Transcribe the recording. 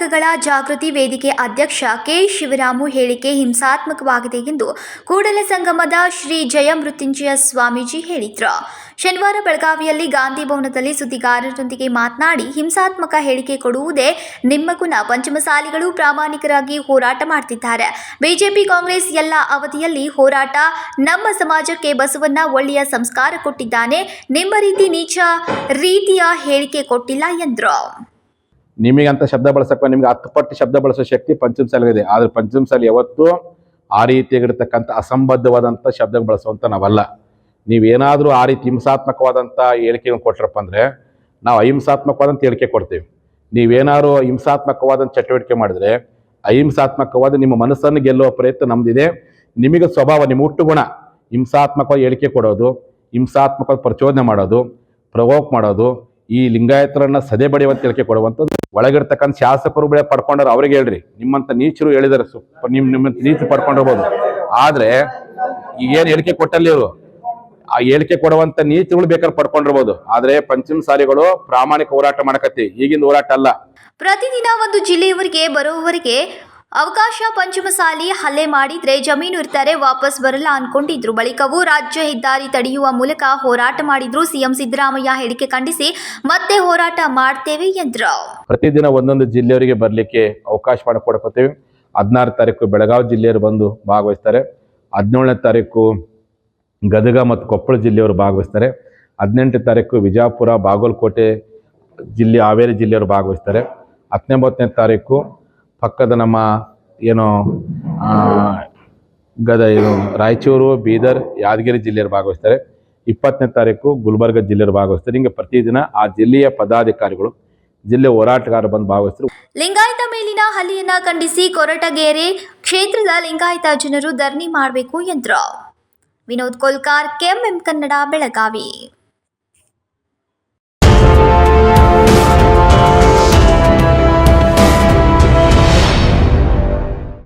ವರ್ಗಗಳ ಜಾಗೃತಿ ವೇದಿಕೆ ಅಧ್ಯಕ್ಷ ಕೆ ಶಿವರಾಮು ಹೇಳಿಕೆ ಹಿಂಸಾತ್ಮಕವಾಗಿದೆ ಎಂದು ಕೂಡಲ ಸಂಗಮದ ಶ್ರೀ ಜಯಮೃತ್ಯುಂಜಯ ಸ್ವಾಮೀಜಿ ಹೇಳಿದರು. ಶನಿವಾರ ಬೆಳಗಾವಿಯಲ್ಲಿ ಗಾಂಧಿ ಭವನದಲ್ಲಿ ಸುದ್ದಿಗಾರರೊಂದಿಗೆ ಮಾತನಾಡಿ, ಹಿಂಸಾತ್ಮಕ ಹೇಳಿಕೆ ಕೊಡುವುದೇ ನಿಮ್ಮ ಗುಣ. ಪಂಚಮಸಾಲಿಗಳು ಪ್ರಾಮಾಣಿಕರಾಗಿ ಹೋರಾಟ ಮಾಡುತ್ತಿದ್ದಾರೆ. ಬಿಜೆಪಿ ಕಾಂಗ್ರೆಸ್ ಎಲ್ಲ ಅವಧಿಯಲ್ಲಿ ಹೋರಾಟ. ನಮ್ಮ ಸಮಾಜಕ್ಕೆ ಬಸವಣ್ಣ ಒಳ್ಳೆಯ ಸಂಸ್ಕಾರ ಕೊಟ್ಟಿದ್ದಾನೆ. ನಿಮ್ಮ ರೀತಿ ನೀಚ ರೀತಿಯ ಹೇಳಿಕೆ ಕೊಟ್ಟಿಲ್ಲ ಎಂದರು. ನಿಮಗಂತ ಶಬ್ದ ಬಳಸಕ್ಕೆ ನಿಮ್ಗೆ 10 ಪಟ್ಟು ಶಬ್ದ ಬಳಸೋ ಶಕ್ತಿ ಪಂಚಮಸಾಲಿಗಿದೆ. ಆದರೆ ಪಂಚಮಸಾಲಿ ಯಾವತ್ತೂ ಆ ರೀತಿಯಾಗಿರ್ತಕ್ಕಂಥ ಅಸಂಬದ್ಧವಾದಂಥ ಶಬ್ದ ಬಳಸುವಂಥ ನಾವಲ್ಲ. ನೀವೇನಾದರೂ ಆ ರೀತಿ ಹಿಂಸಾತ್ಮಕವಾದಂಥ ಹೇಳಿಕೆಯನ್ನು ಕೊಟ್ಟರಪ್ಪ ಅಂದರೆ ನಾವು ಅಹಿಂಸಾತ್ಮಕವಾದಂಥ ಹೇಳಿಕೆ ಕೊಡ್ತೀವಿ. ನೀವೇನಾದ್ರು ಹಿಂಸಾತ್ಮಕವಾದಂಥ ಚಟುವಟಿಕೆ ಮಾಡಿದ್ರೆ ಅಹಿಂಸಾತ್ಮಕವಾದ ನಿಮ್ಮ ಮನಸ್ಸನ್ನು ಗೆಲ್ಲುವ ಪ್ರಯತ್ನ ನಮ್ಮದಿದೆ. ನಿಮಗೆ ಸ್ವಭಾವ, ನಿಮ್ಮ ಹುಟ್ಟುಗುಣ ಹಿಂಸಾತ್ಮಕವಾದ ಹೇಳಿಕೆ ಕೊಡೋದು, ಹಿಂಸಾತ್ಮಕವಾದ ಪ್ರಚೋದನೆ ಮಾಡೋದು, ಪ್ರವೋಕ್ ಮಾಡೋದು, ಈ ಲಿಂಗಾಯತರನ್ನ ಸದೆ ಬಡಿಯುವಂತ ಹೇಳಿಕೆ ಕೊಡುವಂಥದ್ದು. ಒಳಗಿರ್ತಕ್ಕಂಥ ಶಾಸಕರು ಬೆಳೆ ಪಡ್ಕೊಂಡ್ರೆ ಅವ್ರಿಗೆ ಹೇಳ್ರಿ, ನಿಮ್ಮಂತ ನೀಚರು ಹೇಳಿದಾರೆ, ನಿಮ್ಮಂತ ನೀಚರು ಪಡ್ಕೊಂಡಿರ್ಬೋದು. ಆದ್ರೆ ಏನು ಹೇಳಿಕೆ ಕೊಟ್ಟಲ್ಲಿ ಇವರು ಆ ಹೇಳಿಕೆ ಕೊಡುವಂತ ನೀತಿಗಳು ಬೇಕಾದ್ರೆ ಪಡ್ಕೊಂಡಿರ್ಬೋದು. ಆದ್ರೆ ಪಂಚಮಸಾಲಿಗಳು ಪ್ರಾಮಾಣಿಕ ಹೋರಾಟ ಮಾಡಕತ್ತಿ, ಈಗಿನ ಹೋರಾಟ ಅಲ್ಲ. ಪ್ರತಿದಿನ ಒಂದು ಜಿಲ್ಲೆಯವರಿಗೆ ಬರುವವರಿಗೆ ಅವಕಾಶ. ಪಂಚಮಸಾಲಿ ಹಲ್ಲೆ ಮಾಡಿದ್ರೆ ಜಮೀನು ಇರ್ತಾರೆ, ವಾಪಸ್ ಬರಲ್ಲ ಅನ್ಕೊಂಡಿದ್ರು. ಬಳಿಕವೂ ರಾಜ್ಯ ಹೆದ್ದಾರಿ ತಡೆಯುವ ಮೂಲಕ ಹೋರಾಟ ಮಾಡಿದ್ರು. ಸಿಎಂ ಸಿದ್ದರಾಮಯ್ಯ ಹೇಳಿಕೆ ಖಂಡಿಸಿ ಮತ್ತೆ ಹೋರಾಟ ಮಾಡ್ತೇವೆ ಎಂದ್ರು. ಪ್ರತಿದಿನ ಒಂದೊಂದು ಜಿಲ್ಲೆಯವರಿಗೆ ಬರ್ಲಿಕ್ಕೆ ಅವಕಾಶ ಮಾಡಿಕೊಡ್ಕೋತೇವೆ. 16ನೇ ತಾರೀಕು ಬೆಳಗಾವಿ ಜಿಲ್ಲೆಯವರು ಬಂದು ಭಾಗವಹಿಸ್ತಾರೆ. 17ನೇ ತಾರೀಕು ಗದಗ ಮತ್ತು ಕೊಪ್ಪಳ ಜಿಲ್ಲೆಯವರು ಭಾಗವಹಿಸ್ತಾರೆ. 18ನೇ ತಾರೀಕು ವಿಜಯಪುರ, ಬಾಗಲಕೋಟೆ ಜಿಲ್ಲೆ, ಹಾವೇರಿ ಜಿಲ್ಲೆಯವರು ಭಾಗವಹಿಸ್ತಾರೆ. 19ನೇ ತಾರೀಕು ಪಕ್ಕದ ನಮ್ಮ ರಾಯಚೂರು, ಬೀದರ್, ಯಾದಗಿರಿ ಜಿಲ್ಲೆಯವರು ಭಾಗವಹಿಸ್ತಾರೆ. 20ನೇ ತಾರೀಕು ಗುಲ್ಬರ್ಗ ಜಿಲ್ಲೆಯವರು ಭಾಗವಹಿಸ್ತಾರೆ. ಹಿಂಗೆ ಪ್ರತಿದಿನ ಆ ಜಿಲ್ಲೆಯ ಪದಾಧಿಕಾರಿಗಳು, ಜಿಲ್ಲೆ ಹೋರಾಟಗಾರರು ಬಂದು ಭಾಗವಹಿಸ್ತಾರೆ. ಲಿಂಗಾಯತ ಮೇಲಿನ ಹಲ್ಲೆಯನ್ನ ಖಂಡಿಸಿ ಕೊರಟಗೆರೆ ಕ್ಷೇತ್ರದ ಲಿಂಗಾಯತ ಜನರು ಧರಣಿ ಮಾಡಬೇಕು ಎಂದರು. ವಿನೋದ್ ಕೋಲ್ಕಾರ್, ಕೆಎಂಎಂ ಕನ್ನಡ, ಬೆಳಗಾವಿ.